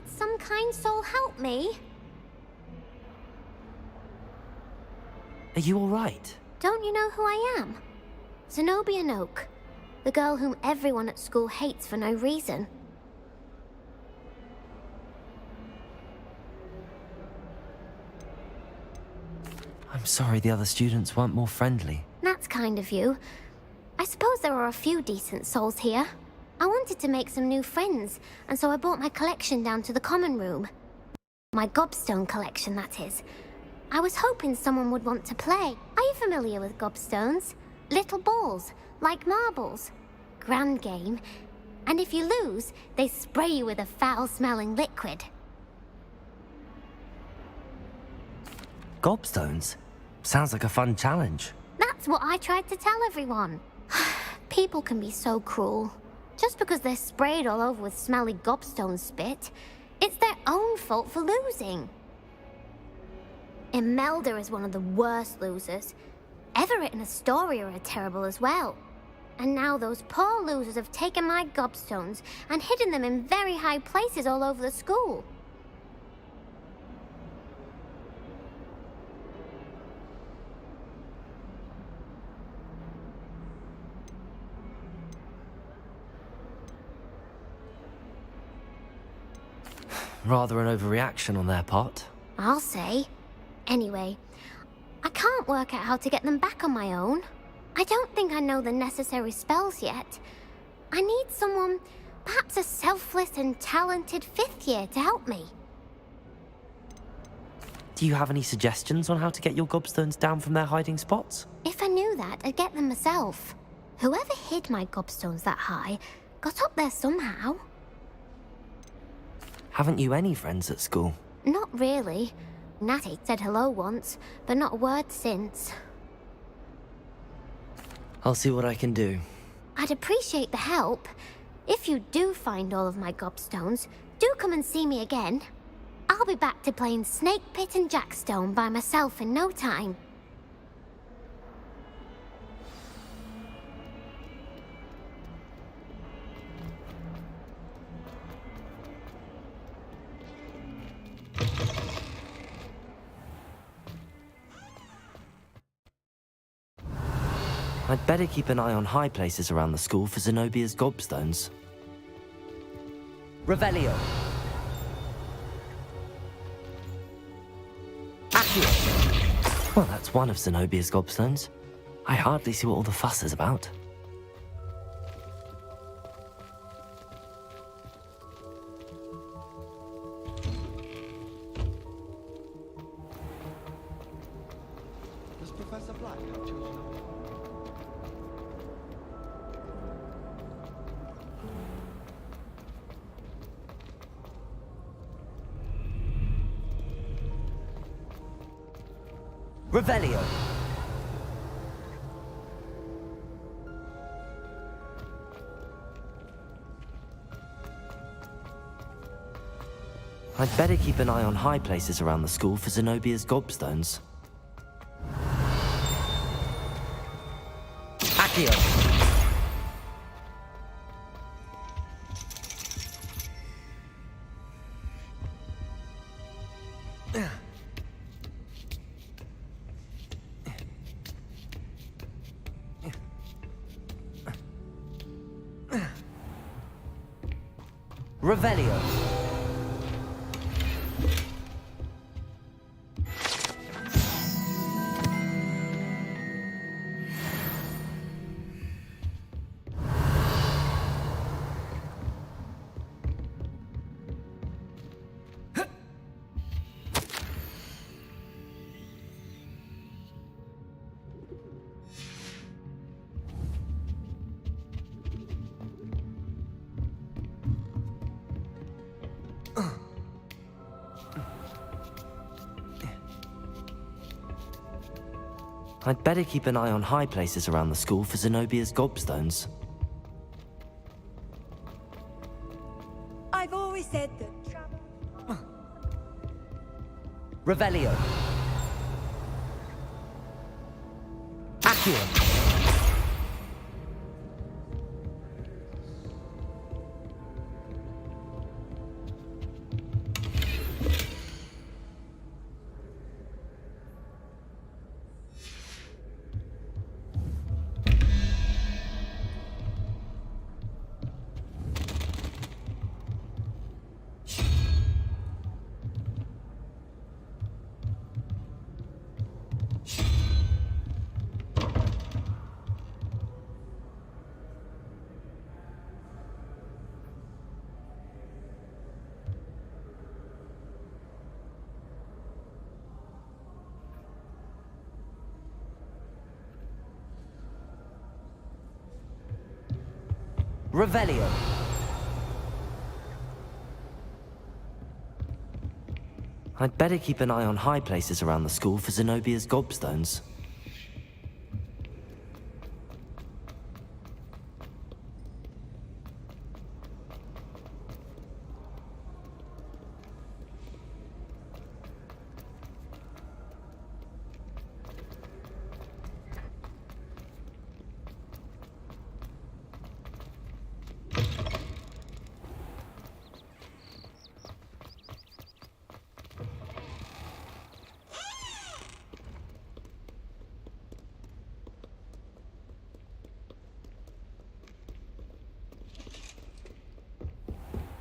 Might some kind soul help me? Are you alright? Don't you know who I am? Zenobia Noak, the girl whom everyone at school hates for no reason. I'm sorry the other students weren't more friendly. That's kind of you. I suppose there are a few decent souls here. I wanted to make some new friends, and so I brought my collection down to the common room. My gobstone collection, that is. I was hoping someone would want to play. Are you familiar with gobstones? Little balls, like marbles. Grand game. And if you lose, they spray you with a foul-smelling liquid. Gobstones? Sounds like a fun challenge. That's what I tried to tell everyone. People can be so cruel. Just because they're sprayed all over with smelly gobstone spit, it's their own fault for losing. Imelda is one of the worst losers. Everett and Astoria are terrible as well. And now those poor losers have taken my gobstones and hidden them in very high places all over the school. Rather an overreaction on their part. I'll say. Anyway, I can't work out how to get them back on my own. I don't think I know the necessary spells yet. I need someone, perhaps a selfless and talented fifth year to help me. Do you have any suggestions on how to get your gobstones down from their hiding spots? If I knew that, I'd get them myself. Whoever hid my gobstones that high got up there somehow. Haven't you any friends at school? Not really. Natty said hello once, but not a word since. I'll see what I can do. I'd appreciate the help. If you do find all of my gobstones, do come and see me again. I'll be back to playing Snake Pit and Jackstone by myself in no time. I'd better keep an eye on high places around the school for Zenobia's gobstones. Revelio. Accio. Well, that's one of Zenobia's gobstones. I hardly see what all the fuss is about. Does Professor Black have children? Revelio. I'd better keep an eye on high places around the school for Zenobia's gobstones. Accio. Revelio. I'd better keep an eye on high places around the school for Zenobia's gobstones. I've always said that travel... Revelio. Accio. Revelio. I'd better keep an eye on high places around the school for Zenobia's gobstones.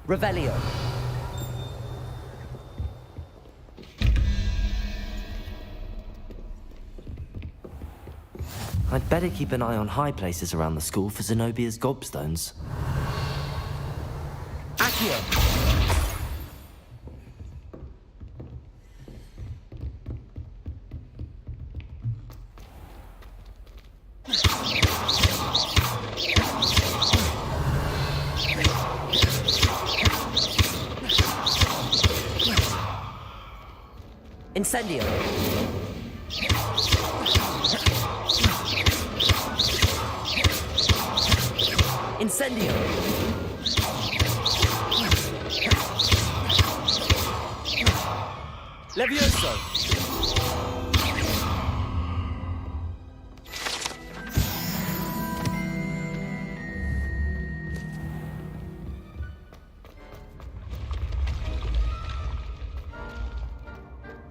Revelio. I'd better keep an eye on high places around the school for Zenobia's gobstones. Accio. Incendio. Incendio. Levioso.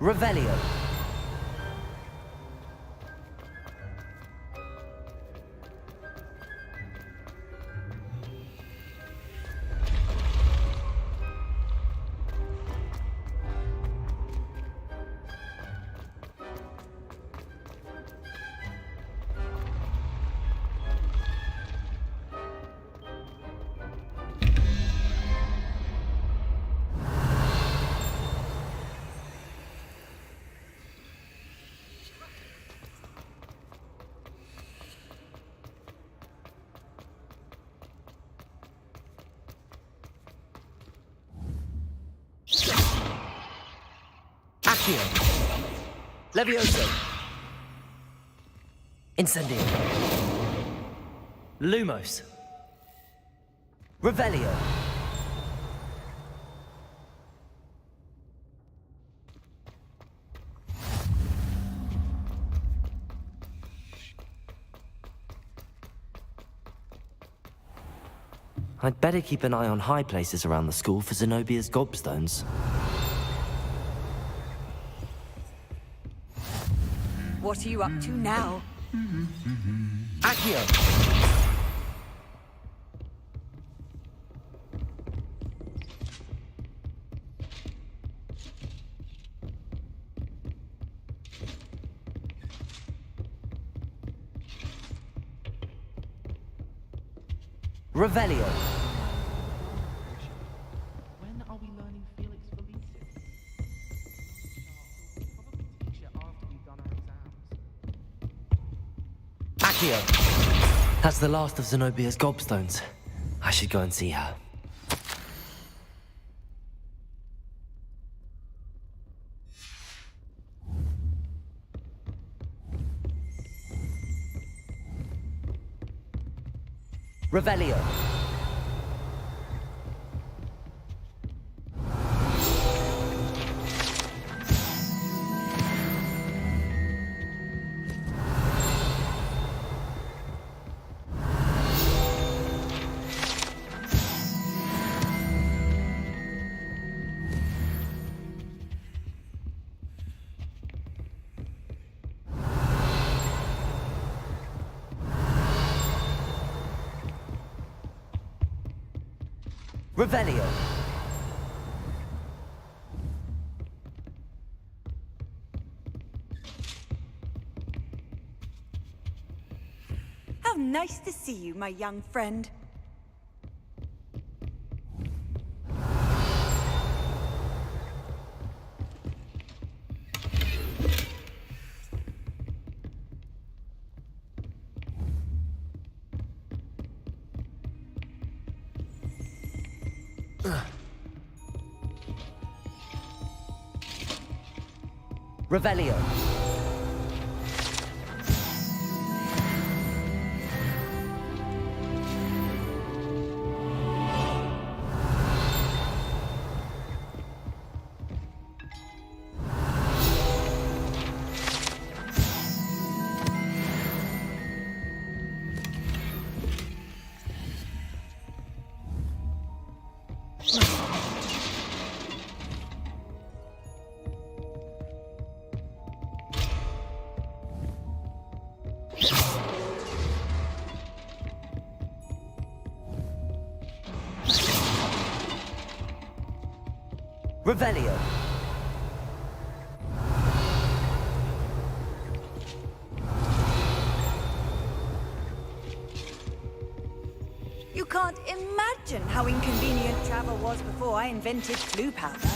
Revelio. Accio. Levioso. Incendio. Lumos. Revelio. I'd better keep an eye on high places around the school for Zenobia's gobstones. What are you up to now? Accio. Revelio. When are we learning Felix Felicis? We'll probably teach it after we've done our exams. Accio. That's the last of Zenobia's gobstones. I should go and see her. Revelio. Revelio. How nice to see you, my young friend. Revelio. Revelio. You can't imagine how inconvenient travel was before I invented flu powder.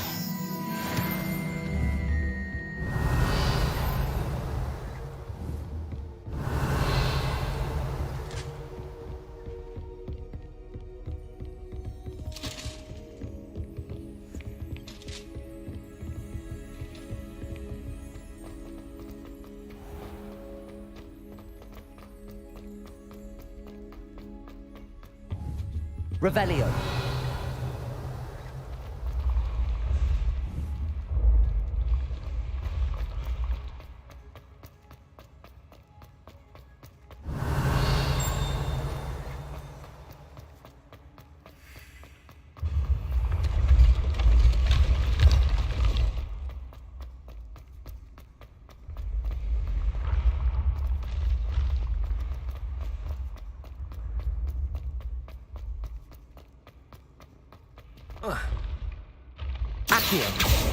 Revelio. Accio.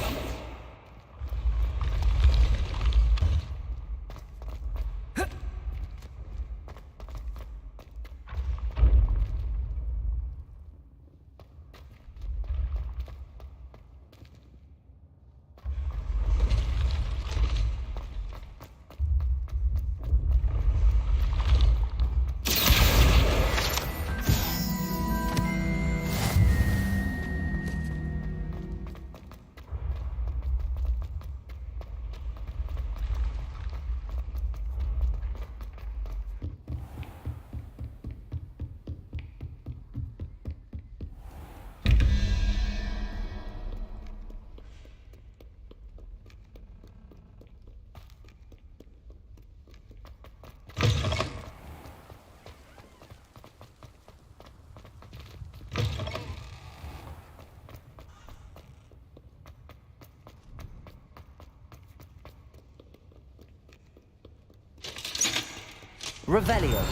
Revelio.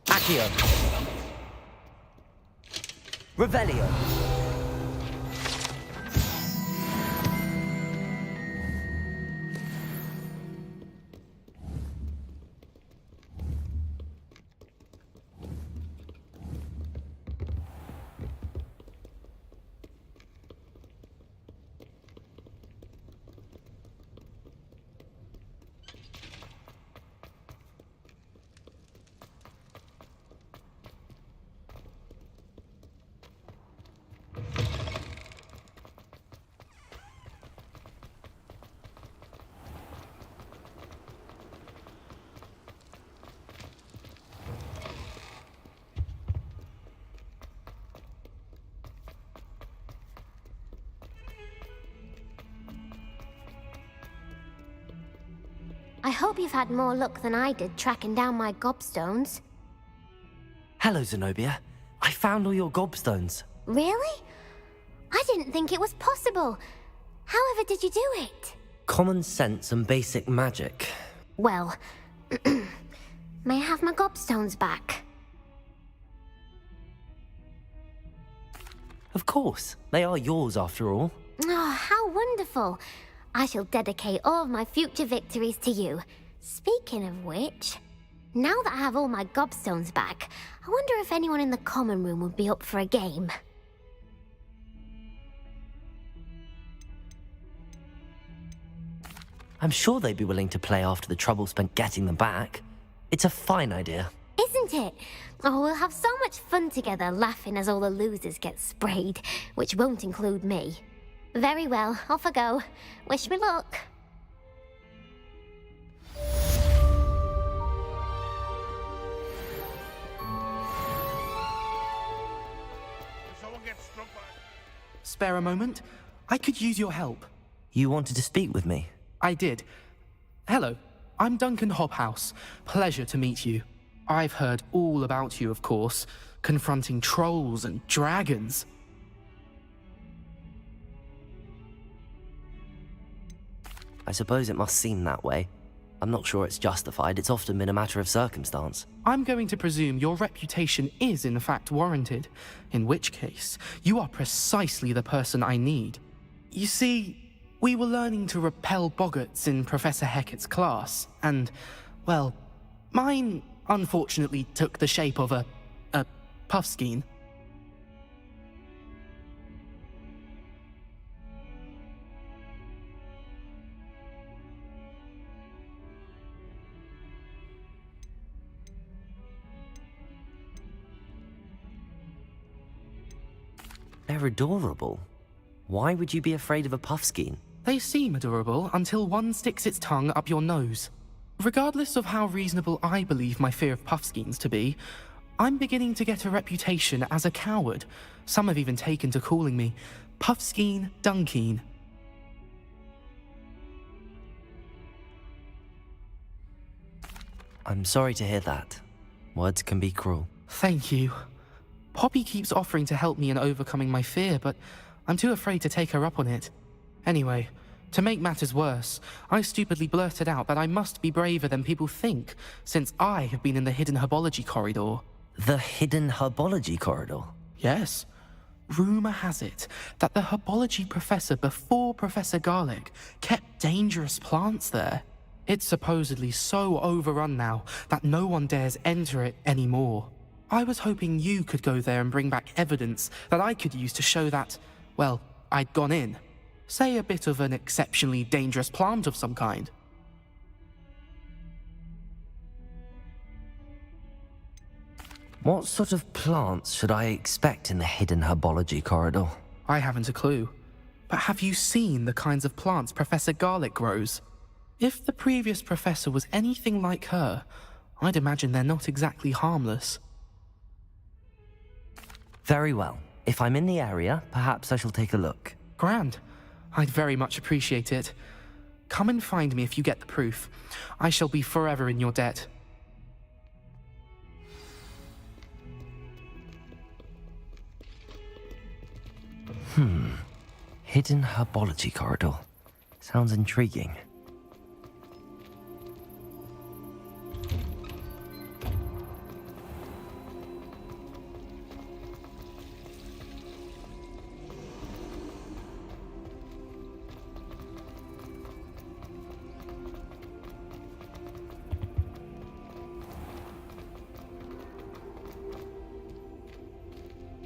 Accio. Revelio. I hope you've had more luck than I did tracking down my gobstones. Hello, Zenobia. I found all your gobstones. Really? I didn't think it was possible. However did you do it? Common sense and basic magic. Well, may I have my gobstones back? Of course. They are yours after all. Oh, how wonderful. I shall dedicate all of my future victories to you. Speaking of which, now that I have all my gobstones back, I wonder if anyone in the common room would be up for a game. I'm sure they'd be willing to play after the trouble spent getting them back. It's a fine idea. Isn't it? Oh, we'll have so much fun together laughing as all the losers get sprayed, which won't include me. Very well, off I go. Wish me luck. Spare a moment? I could use your help. You wanted to speak with me? I did. Hello, I'm Duncan Hobhouse. Pleasure to meet you. I've heard all about you, of course, confronting trolls and dragons. I suppose it must seem that way. I'm not sure it's justified. It's often been a matter of circumstance. I'm going to presume your reputation is in fact warranted, in which case, you are precisely the person I need. You see, we were learning to repel boggarts in Professor Hecat's class, and, well, mine unfortunately took the shape of a puffskein. They're adorable. Why would you be afraid of a puffskein? They seem adorable until one sticks its tongue up your nose. Regardless of how reasonable I believe my fear of puffskeins to be, I'm beginning to get a reputation as a coward. Some have even taken to calling me Puffskein Dunkeen. I'm sorry to hear that. Words can be cruel. Thank you. Poppy keeps offering to help me in overcoming my fear, but I'm too afraid to take her up on it. Anyway, to make matters worse, I stupidly blurted out that I must be braver than people think, since I have been in the hidden herbology corridor. The hidden herbology corridor? Yes. Rumor has it that the herbology professor before Professor Garlic kept dangerous plants there. It's supposedly so overrun now that no one dares enter it anymore. I was hoping you could go there and bring back evidence that I could use to show that, well, I'd gone in. Say a bit of an exceptionally dangerous plant of some kind. What sort of plants should I expect in the hidden herbology corridor? I haven't a clue. But have you seen the kinds of plants Professor Garlic grows? If the previous professor was anything like her, I'd imagine they're not exactly harmless. Very well. If I'm in the area, perhaps I shall take a look. Grand. I'd very much appreciate it. Come and find me if you get the proof. I shall be forever in your debt. Hidden herbology corridor. Sounds intriguing.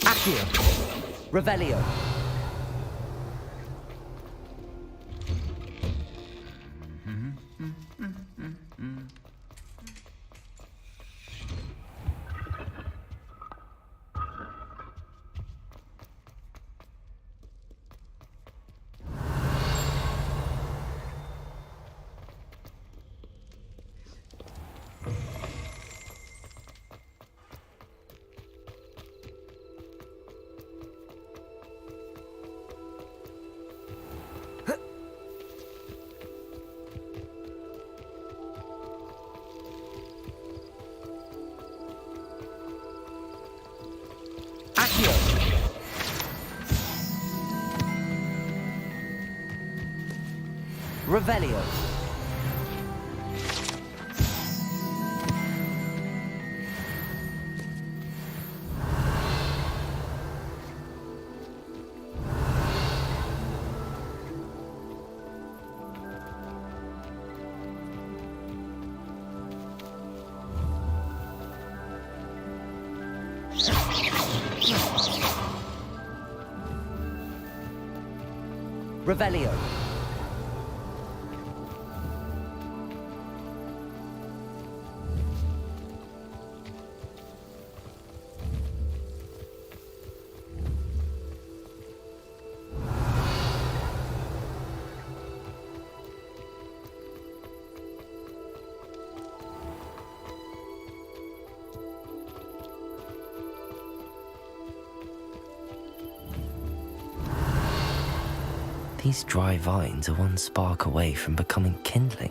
Accio! Revelio! Accio! Revelio! Revelio! These dry vines are one spark away from becoming kindling.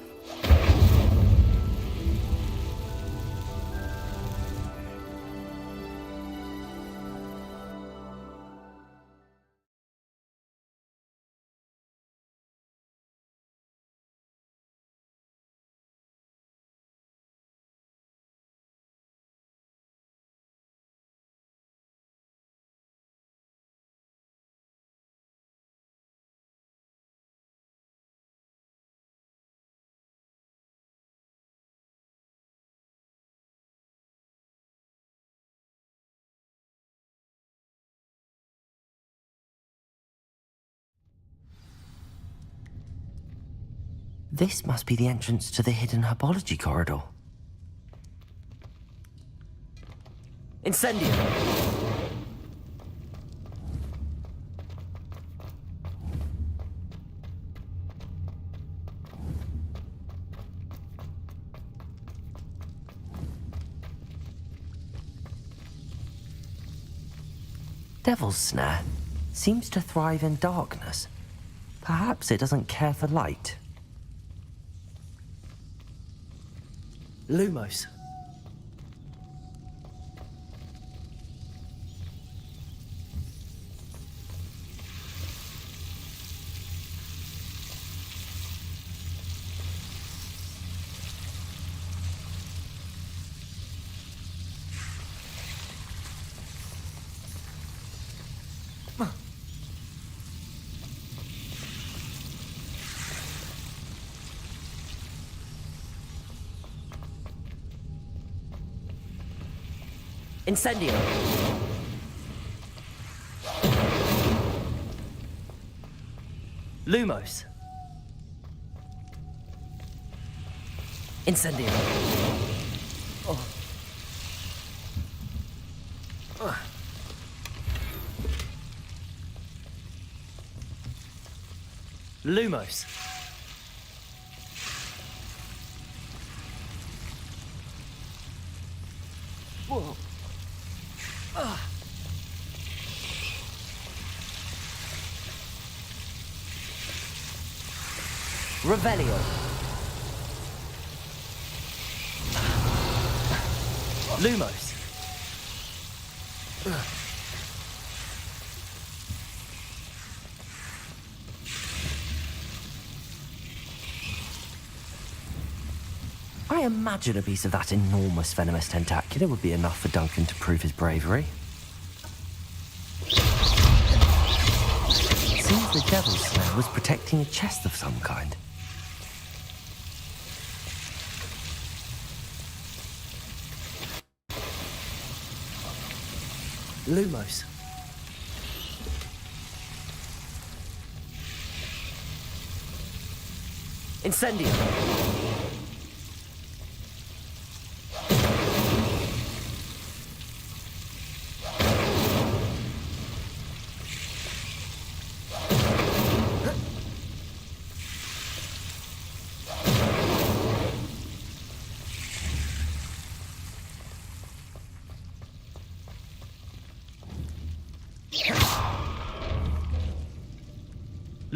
This must be the entrance to the hidden herbology corridor. Incendio! Devil's Snare seems to thrive in darkness. Perhaps it doesn't care for light. Lumos. Incendio! Lumos! Incendio! Oh. Lumos! Whoa. Revelio. Lumos. I imagine a piece of that enormous venomous tentacular would be enough for Duncan to prove his bravery. It seems the Devil's Snare was protecting a chest of some kind. Lumos. Incendio.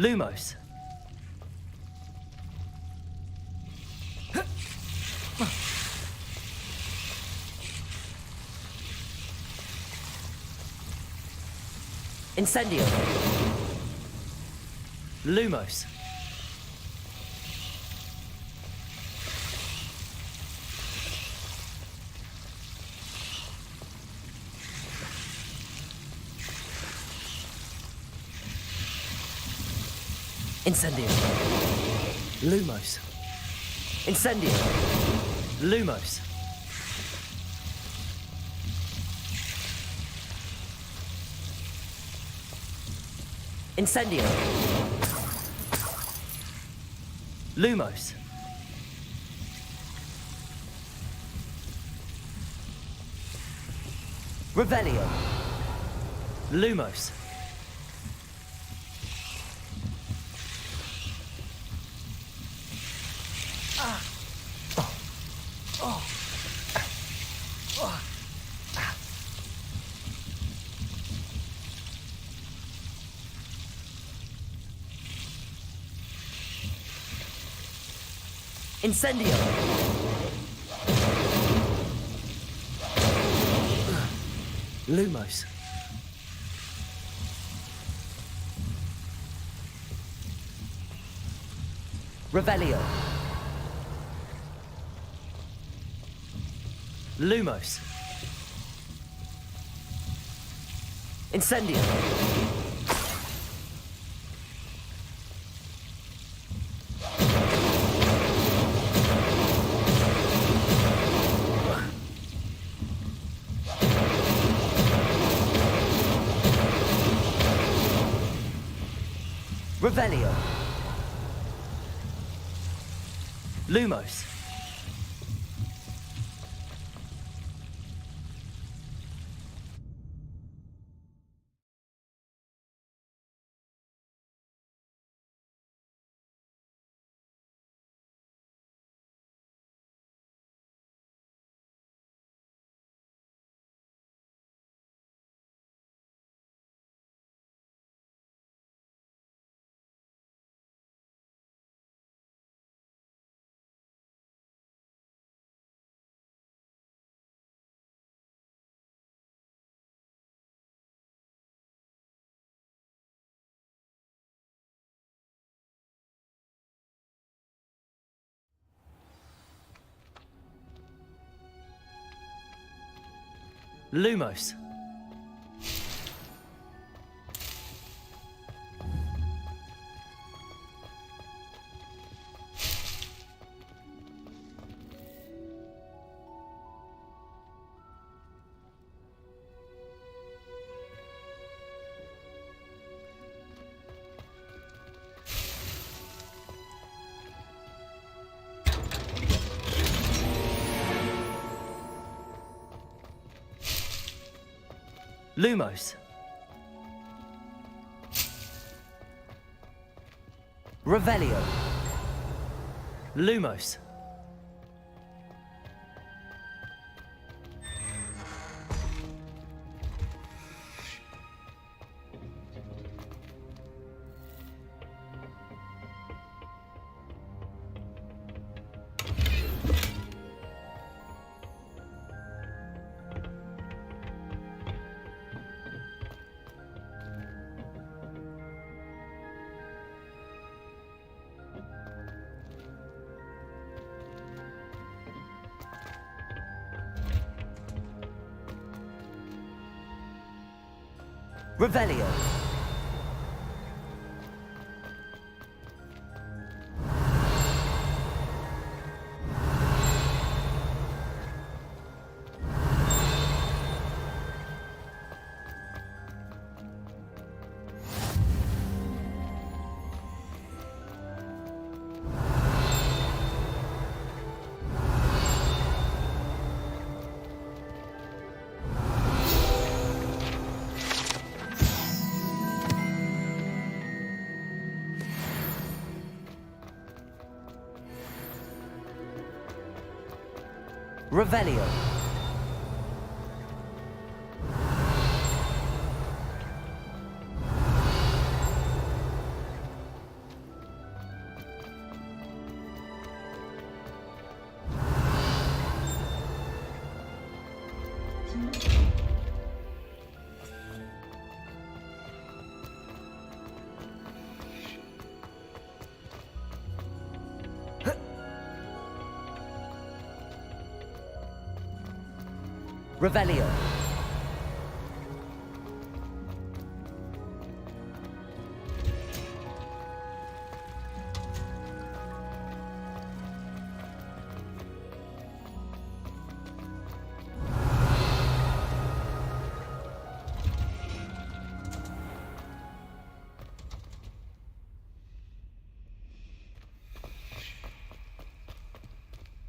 Lumos. Incendio. Lumos. Incendio. Lumos. Incendio. Lumos. Incendio. Lumos. Revelio. Lumos. Incendio! Lumos. Revelio. Lumos. Incendio. Revelio. Lumos. Lumos. Lumos. Revelio. Lumos. Revelio. Revelio. Revelio.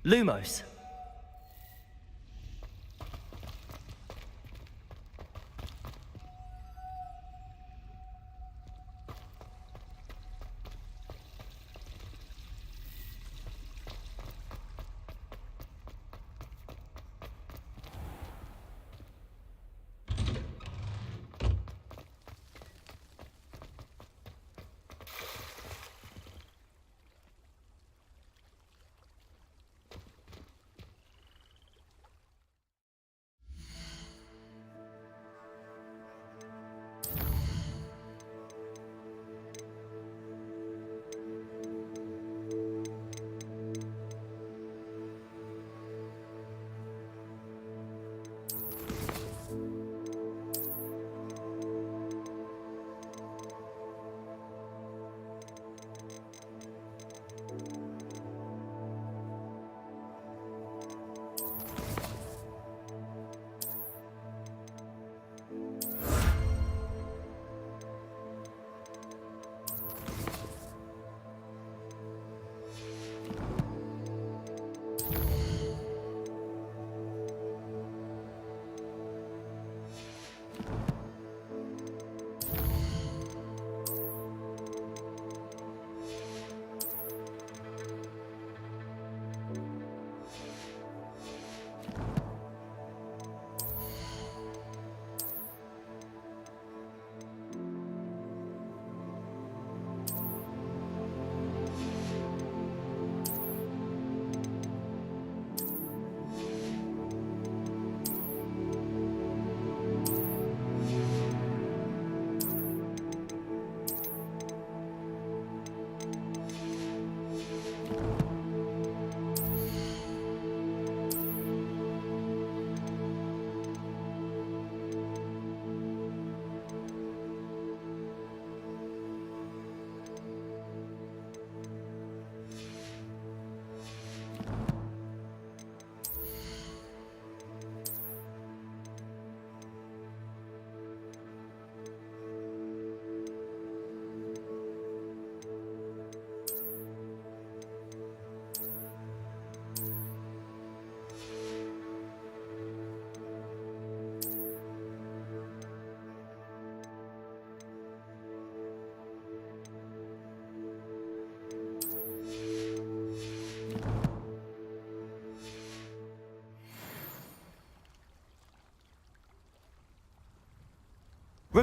Lumos.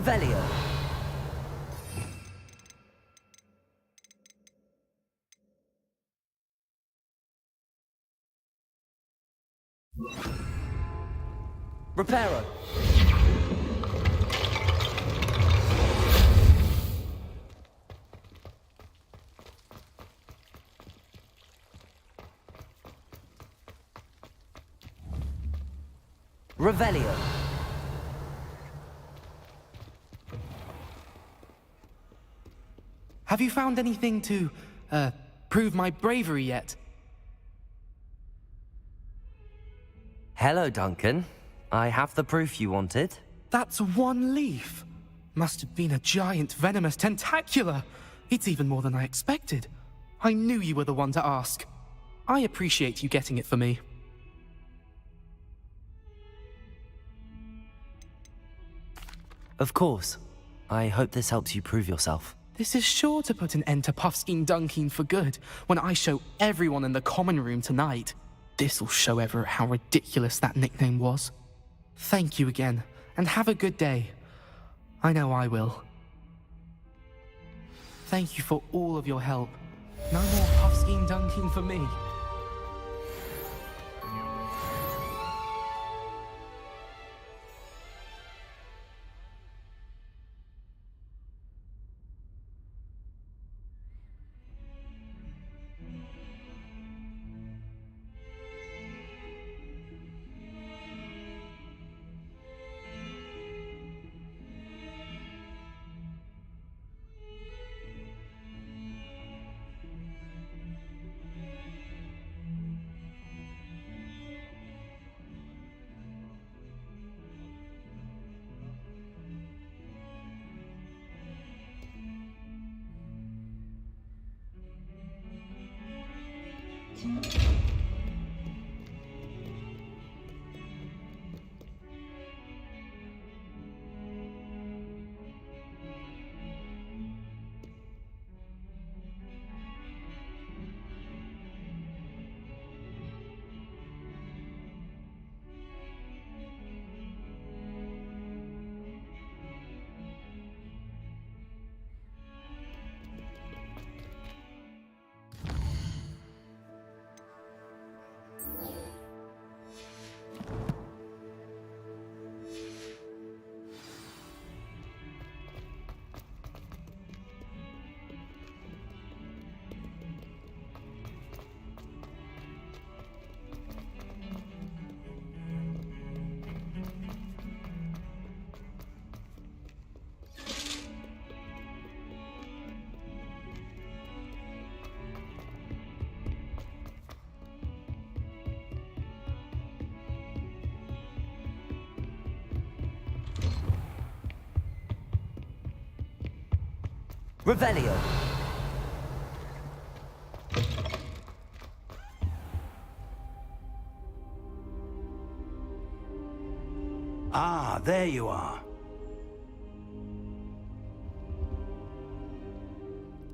Revelio. Reparo. Revelio. Have you found anything to, prove my bravery yet? Hello, Duncan. I have the proof you wanted. That's one leaf. Must have been a giant venomous tentacula. It's even more than I expected. I knew you were the one to ask. I appreciate you getting it for me. Of course. I hope this helps you prove yourself. This is sure to put an end to Puffskein Dunkeen for good when I show everyone in the common room tonight. This'll show Everett how ridiculous that nickname was. Thank you again, and have a good day. I know I will. Thank you for all of your help. No more Puffskein Dunkeen for me. Revelio. Ah, there you are.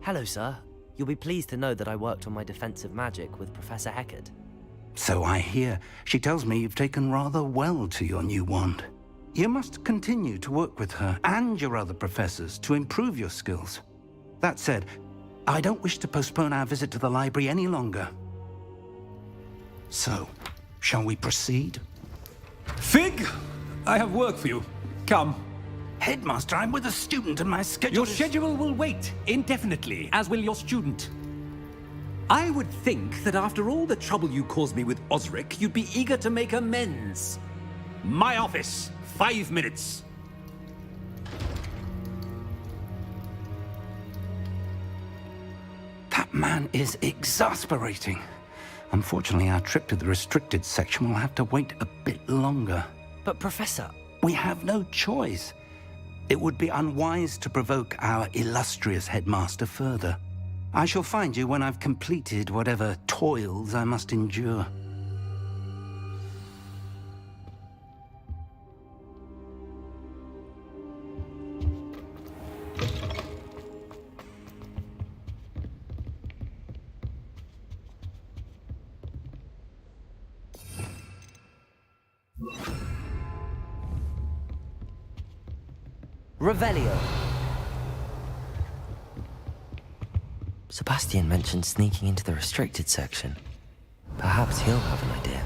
Hello, sir. You'll be pleased to know that I worked on my defensive magic with Professor Heckard. So I hear. She tells me you've taken rather well to your new wand. You must continue to work with her and your other professors to improve your skills. That said, I don't wish to postpone our visit to the library any longer. So, shall we proceed? Fig! I have work for you. Come. Headmaster, I'm with a student and my schedule Your schedule will wait indefinitely, as will your student. I would think that after all the trouble you caused me with Osric, you'd be eager to make amends. My office, 5 minutes. That man is exasperating. Unfortunately, our trip to the restricted section will have to wait a bit longer. But, Professor... We have no choice. It would be unwise to provoke our illustrious headmaster further. I shall find you when I've completed whatever toils I must endure. Revelio. Sebastian mentioned sneaking into the restricted section. Perhaps he'll have an idea.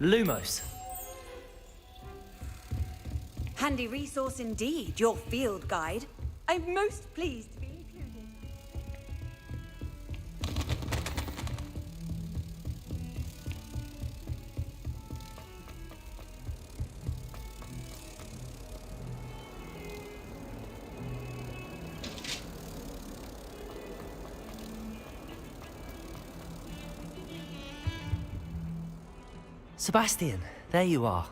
Lumos. Handy resource indeed, your field guide. I'm most pleased to be included. Sebastian, there you are.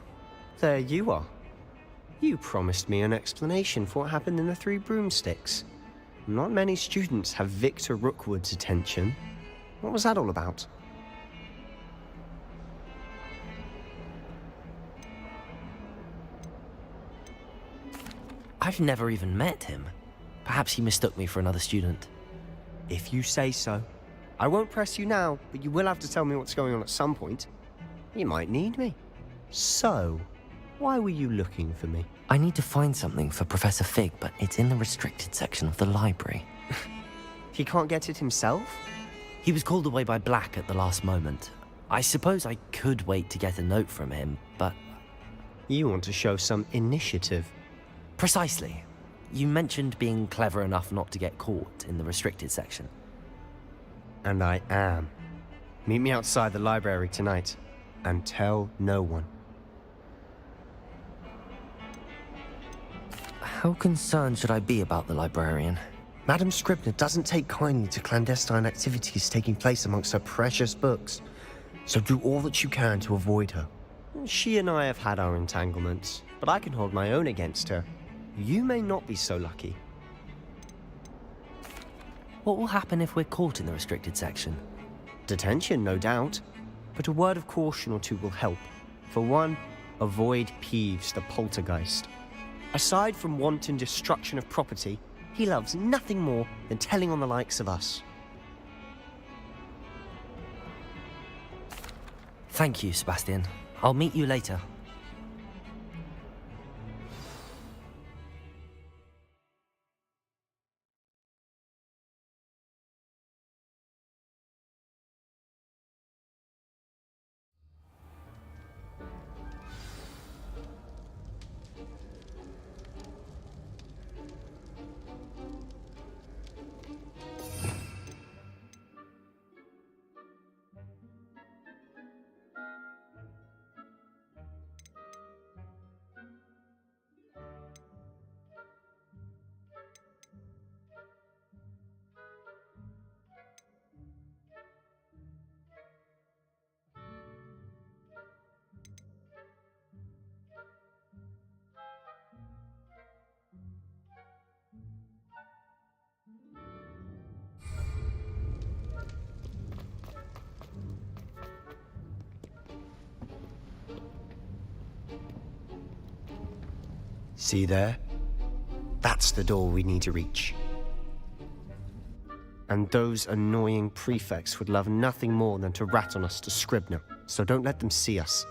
There you are. You promised me an explanation for what happened in the Three Broomsticks. Not many students have Victor Rookwood's attention. What was that all about? I've never even met him. Perhaps he mistook me for another student. If you say so. I won't press you now, but you will have to tell me what's going on at some point. You might need me. So, why were you looking for me? I need to find something for Professor Fig, but it's in the restricted section of the library. He can't get it himself? He was called away by Black at the last moment. I suppose I could wait to get a note from him, but... You want to show some initiative. Precisely. You mentioned being clever enough not to get caught in the restricted section. And I am. Meet me outside the library tonight, and tell no one. How concerned should I be about the librarian? Madam Scribner doesn't take kindly to clandestine activities taking place amongst her precious books, so do all that you can to avoid her. She and I have had our entanglements, but I can hold my own against her. You may not be so lucky. What will happen if we're caught in the restricted section? Detention, no doubt, but a word of caution or two will help. For one, avoid Peeves, the poltergeist. Aside from wanton destruction of property, he loves nothing more than telling on the likes of us. Thank you, Sebastian. I'll meet you later. See there? That's the door we need to reach. And those annoying prefects would love nothing more than to rat on us to Scribner, so don't let them see us.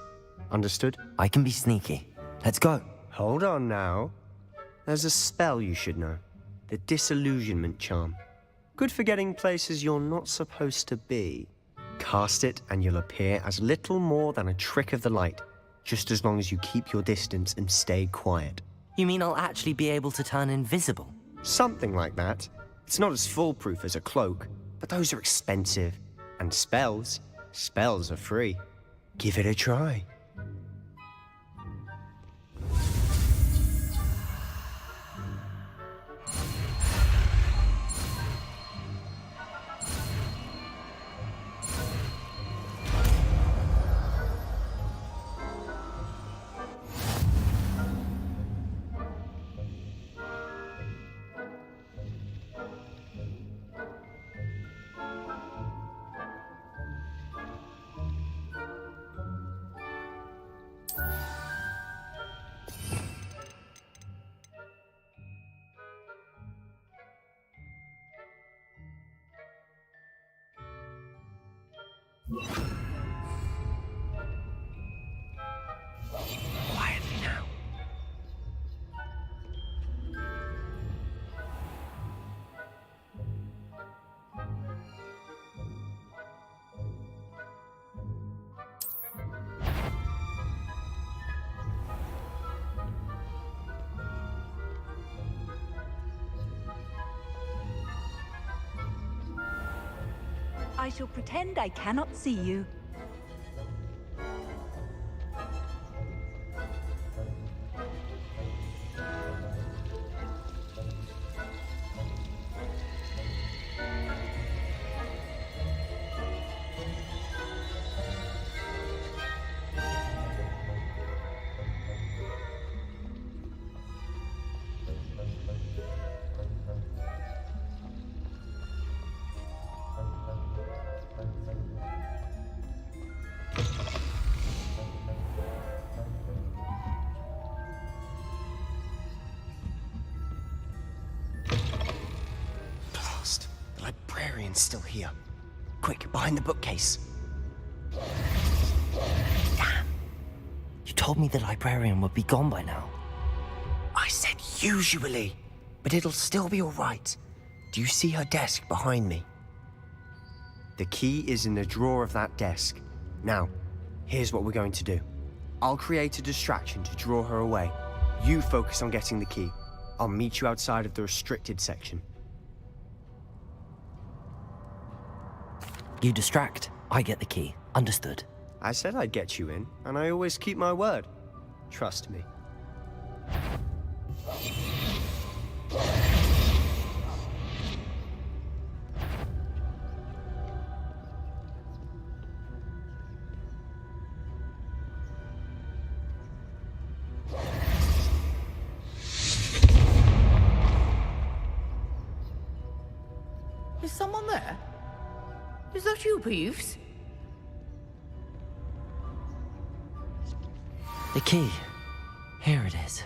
Understood? I can be sneaky. Let's go. Hold on now. There's a spell you should know. The Disillusionment Charm. Good for getting places you're not supposed to be. Cast it and you'll appear as little more than a trick of the light, just as long as you keep your distance and stay quiet. You mean I'll actually be able to turn invisible? Something like that. It's not as foolproof as a cloak, but those are expensive. And spells are free. Give it a try. Quietly now. I shall pretend I cannot see you. Blast. The librarian's still here. Quick, behind the bookcase. Damn. You told me the librarian would be gone by now. I said usually, but it'll still be all right. Do you see her desk behind me? The key is in the drawer of that desk. Now, here's what we're going to do. I'll create a distraction to draw her away. You focus on getting the key. I'll meet you outside of the restricted section. You distract, I get the key. Understood. I said I'd get you in, and I always keep my word. Trust me. Is someone there? Is that you, Peeves? The key. Here it is.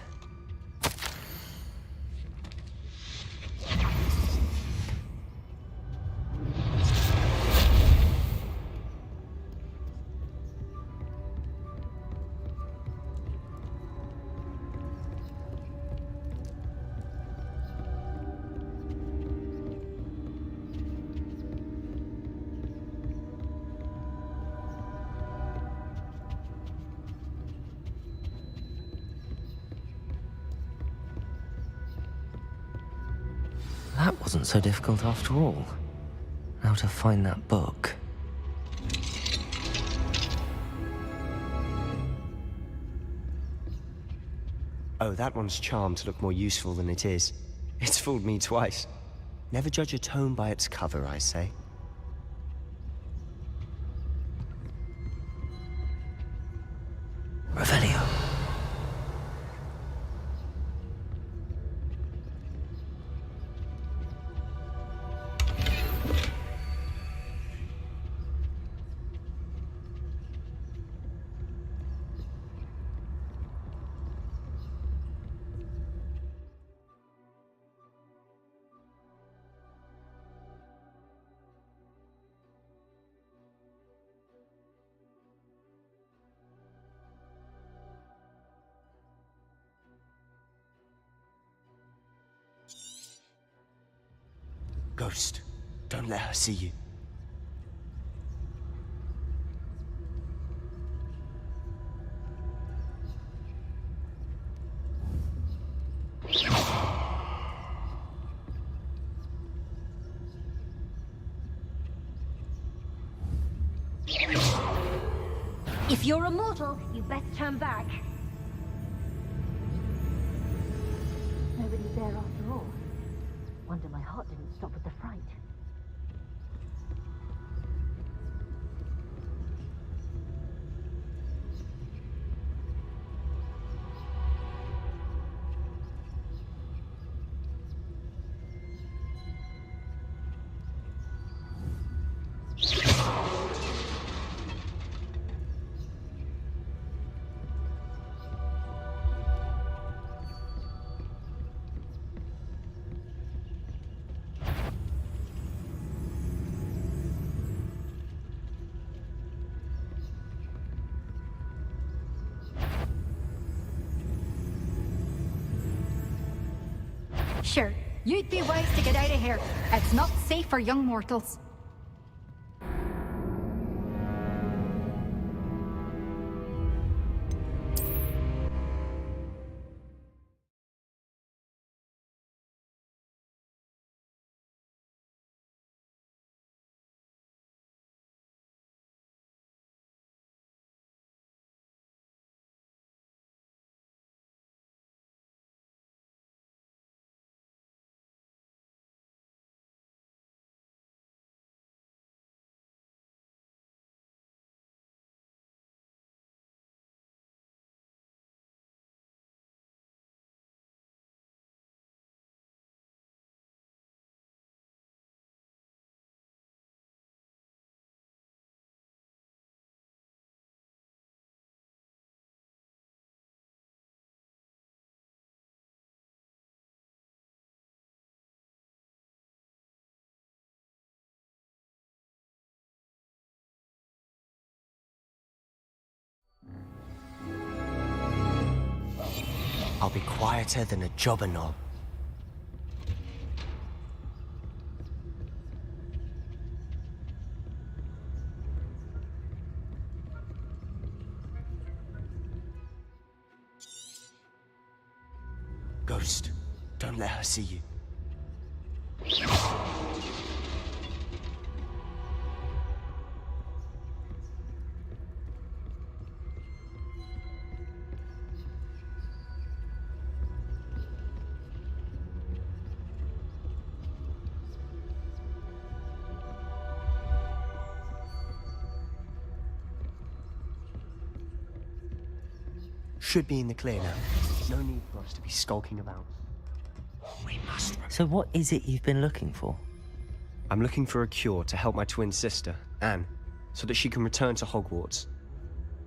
That wasn't so difficult after all. Now to find that book. Oh, that one's charmed to look more useful than it is. It's fooled me twice. Never judge a tome by its cover, I say. Revelio. Ghost, don't let her see you. If you're a mortal, you best turn back. Nobody's there after all. Wonder my heart didn't stop with the fright. Sure, you'd be wise to get out of here. It's not safe for young mortals. I'll be quieter than a jobber knob. Ghost, don't let her see you. Should be in the clear now. No need for us to be skulking about. We must. So what is it you've been looking for? I'm looking for a cure to help my twin sister, Anne, so that she can return to Hogwarts.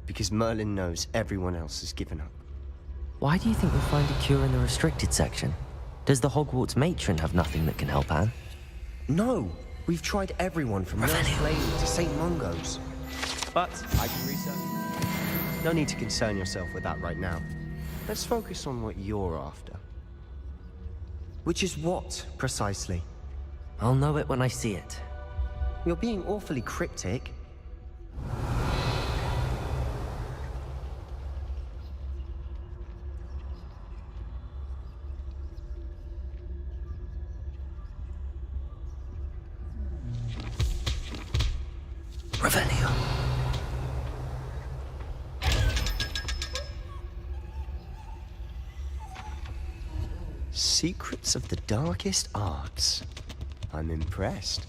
Because Merlin knows everyone else has given up. Why do you think we'll find a cure in the restricted section? Does the Hogwarts matron have nothing that can help Anne? No! We've tried everyone from Nurse Lady to St. Mungo's. But I can research. No need to concern yourself with that right now. Let's focus on what you're after. Which is what, precisely? I'll know it when I see it. You're being awfully cryptic. Revelio. Secrets of the darkest arts. I'm impressed.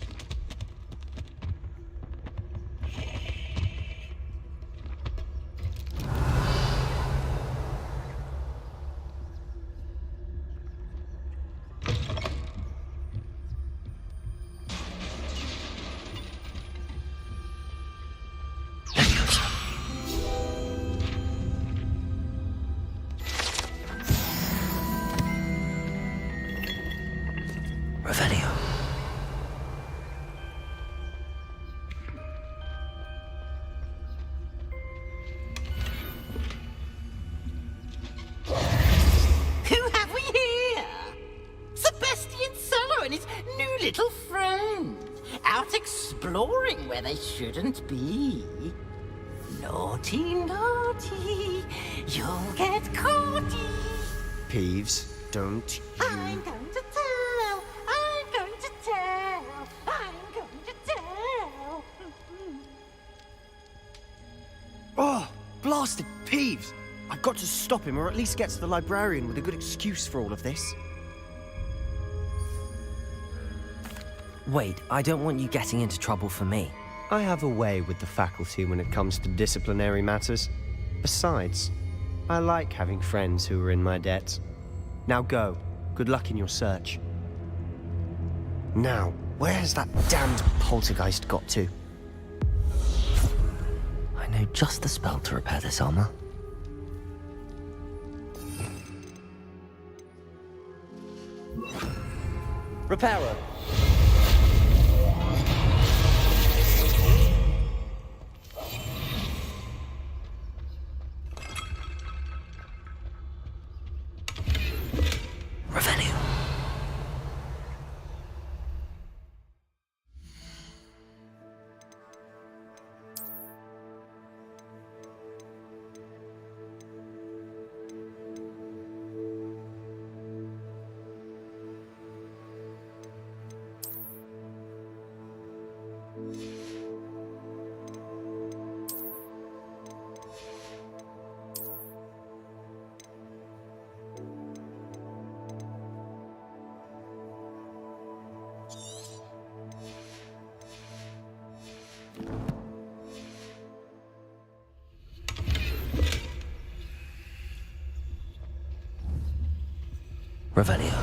Revelio. Who have we here? Sebastian Sallow and his new little friend. Out exploring where they shouldn't be. Naughty, naughty. You'll get caughty. Peeves, don't I'm going to tell. I'm going to tell. I'm going to tell. Oh, blasted Peeves! I've got to stop him, or at least get to the librarian with a good excuse for all of this. Wait, I don't want you getting into trouble for me. I have a way with the faculty when it comes to disciplinary matters. Besides, I like having friends who are in my debt. Now go. Good luck in your search. Now, where has that damned poltergeist got to? I know just the spell to repair this armor. Reparo. Revelio. Revelio.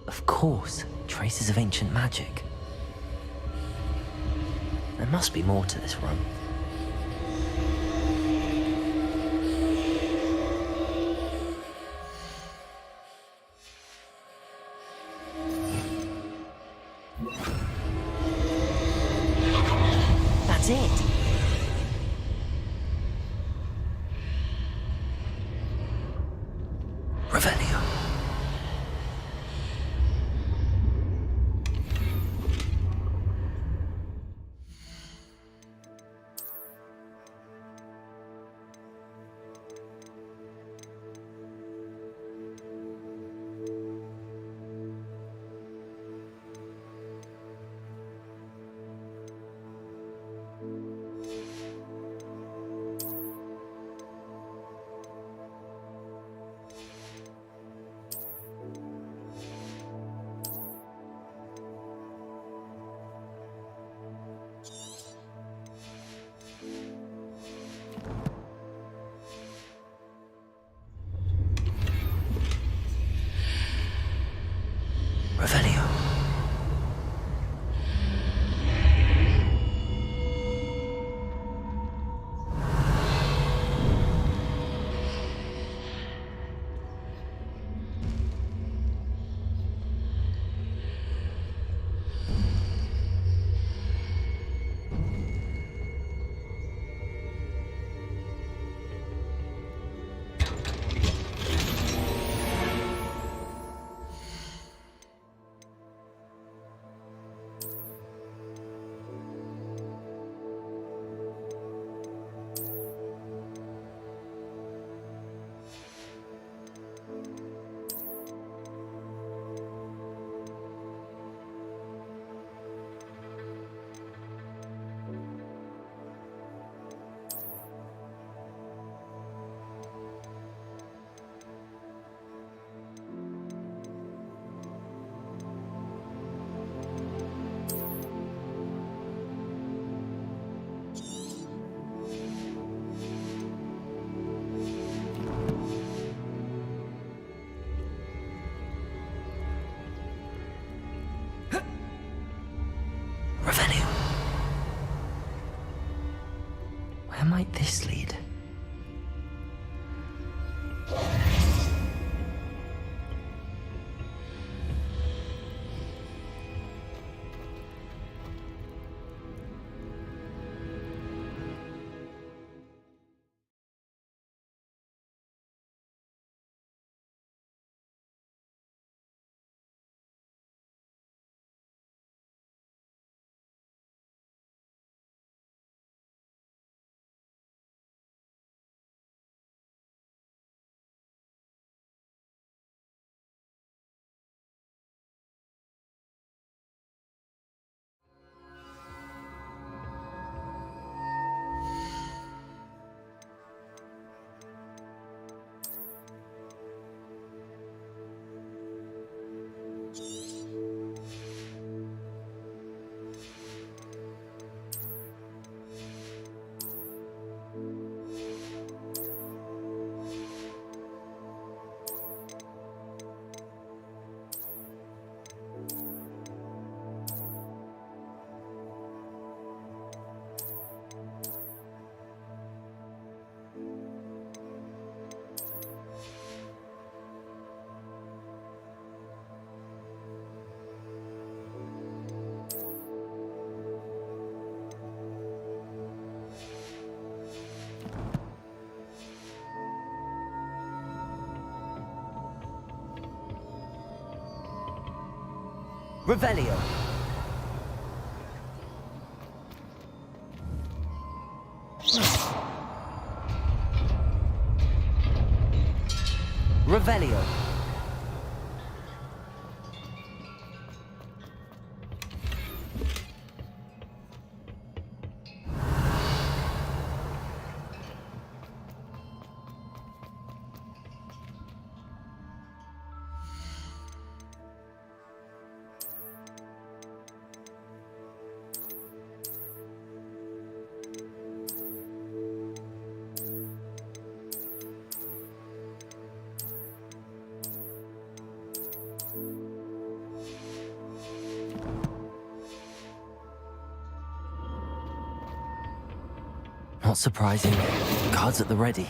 Of course, traces of ancient magic. There must be more to this room. That's it. Revelio. Revelio. Revelio. Where might this lead? Revelio. Revelio. Not surprising. Guards at the ready.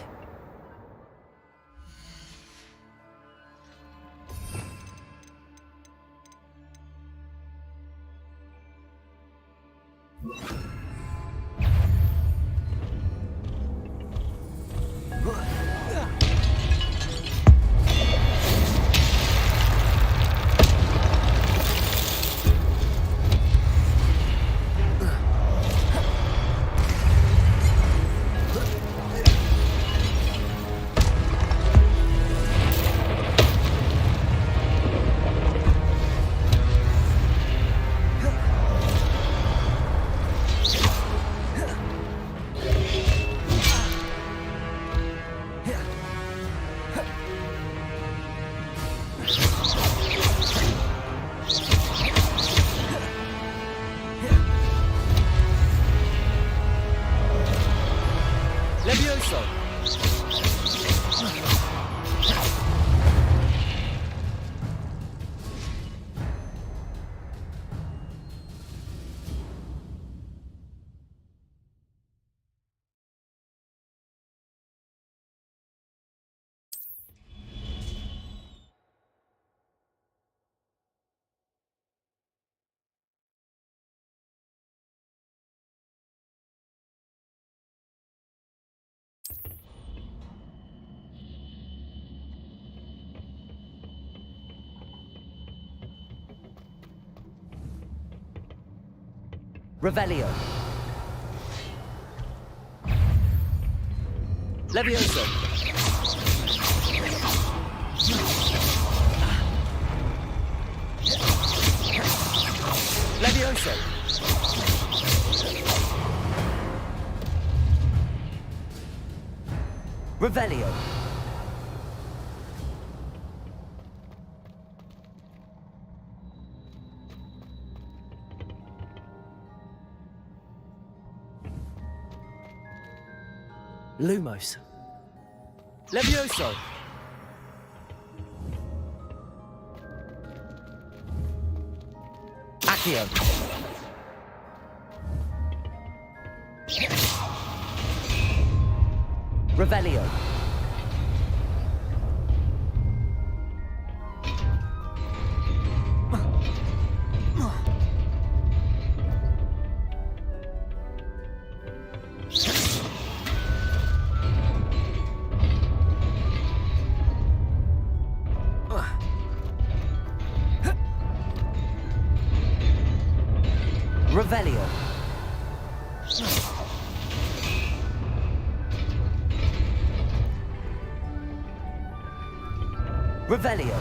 Levioso! Revelio. Levioso. Levioso. Revelio. Lumos. Levioso. Accio. Revelio. Revelio. Revelio.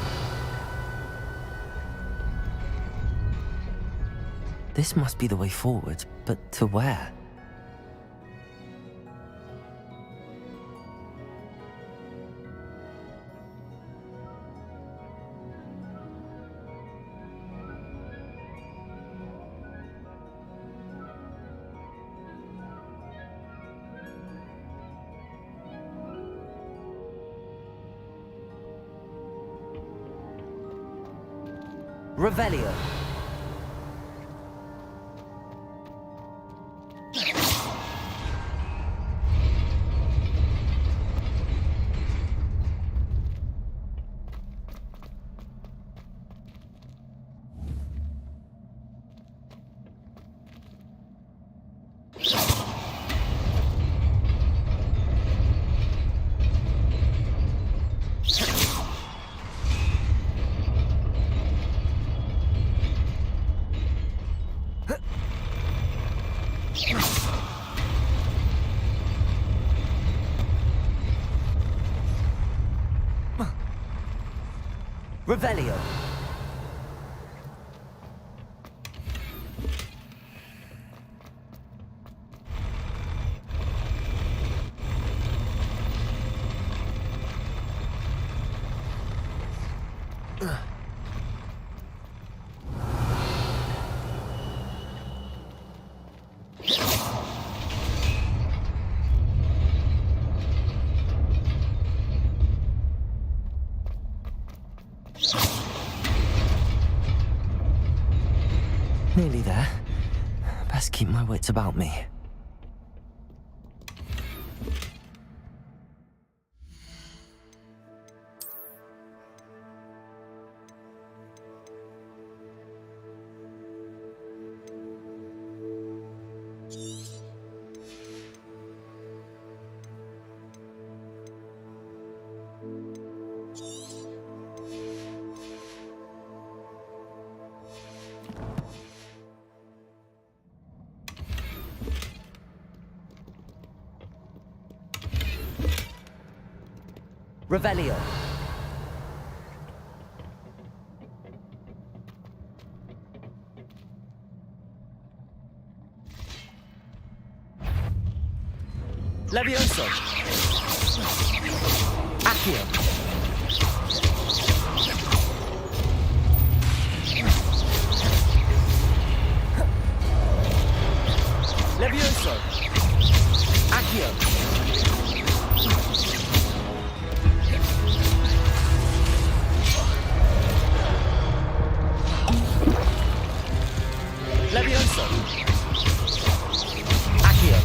This must be the way forward, but to where? Revelio. Revelio. Nearly there. Best keep my wits about me. Revelio. Levioso. Accio. Levioso. Accio. Levioso! Accio!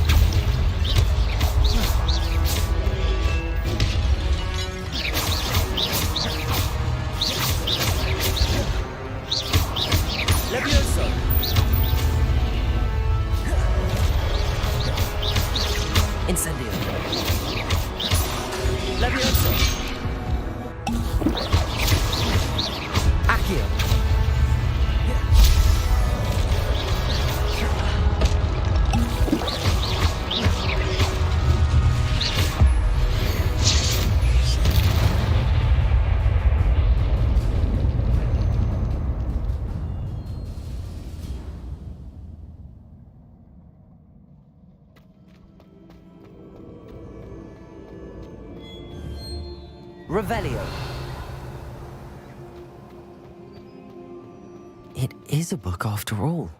Levioso! Incendio! Levioso! Accio! Revelio. It is a book after all.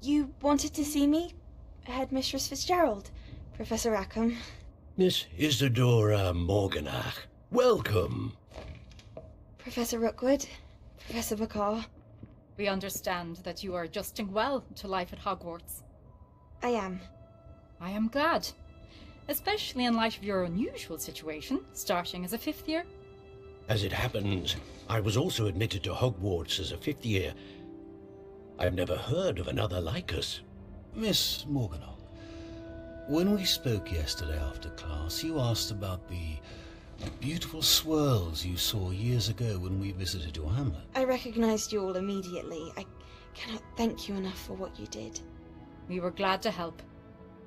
You wanted to see me? Headmistress Fitzgerald, Professor Rackham. Miss Isadora Morganach, welcome. Professor Rookwood, Professor Bakar. We understand that you are adjusting well to life at Hogwarts. I am. I am glad. Especially in light of your unusual situation, starting as a 5th year. As it happens, I was also admitted to Hogwarts as a 5th year. I've never heard of another like us. Miss Morganach, when we spoke yesterday after class, you asked about the beautiful swirls you saw years ago when we visited your hamlet. I recognized you all immediately. I cannot thank you enough for what you did. We were glad to help.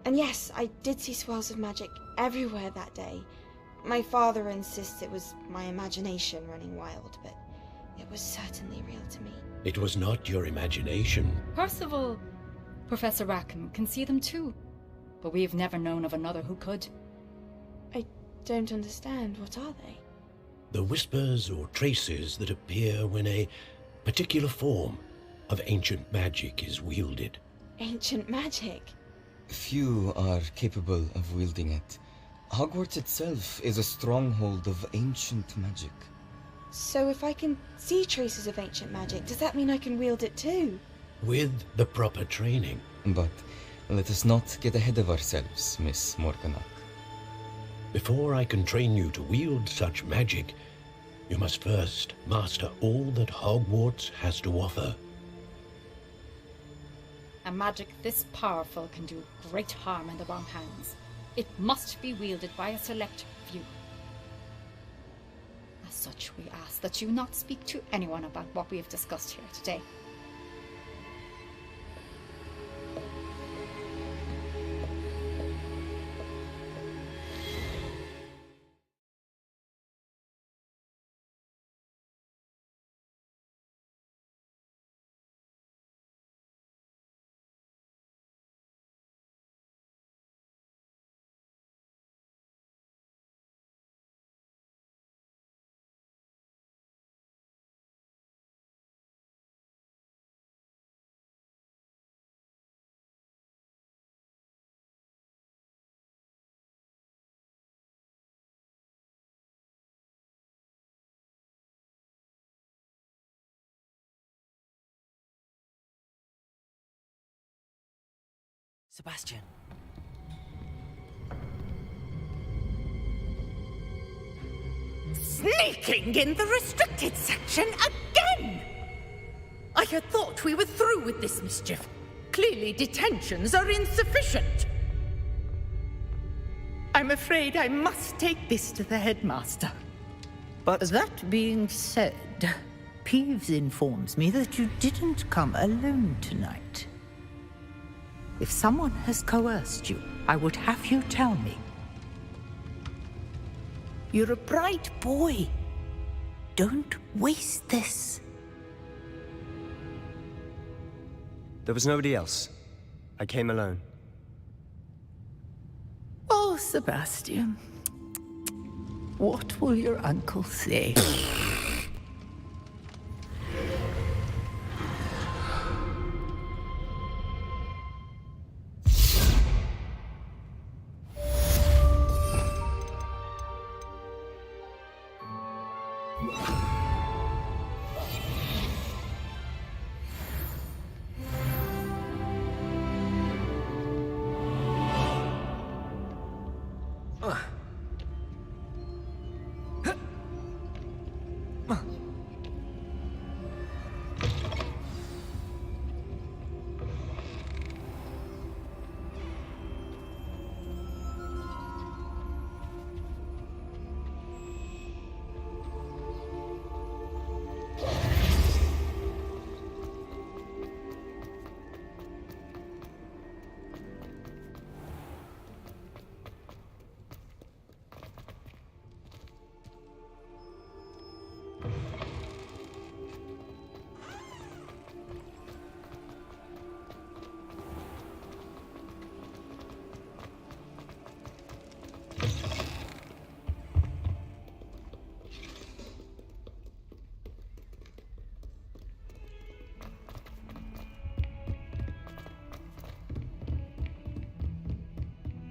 And yes, I did see swirls of magic everywhere that day. My father insists it was my imagination running wild, but it was certainly real to me. It was not your imagination. Percival, Professor Rackham can see them too, but we've never known of another who could. I don't understand. What are they? The whispers or traces that appear when a particular form of ancient magic is wielded. Ancient magic? Few are capable of wielding it. Hogwarts itself is a stronghold of ancient magic. So if I can see traces of ancient magic, does that mean I can wield it too? With the proper training. But let us not get ahead of ourselves, Miss Morganach. Before I can train you to wield such magic, You must first master all that Hogwarts has to offer. A magic this powerful can do great harm in the wrong hands. It must be wielded by a select few. As such, we ask that you not speak to anyone about what we have discussed here today. Sebastian. Sneaking in the restricted section again! I had thought we were through with this mischief. Clearly detentions are insufficient. I'm afraid I must take this to the headmaster. But that being said, Peeves informs me that you didn't come alone tonight. If someone has coerced you, I would have you tell me. You're a bright boy. Don't waste this. There was nobody else. I came alone. Oh, Sebastian. What will your uncle say?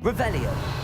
Revelio.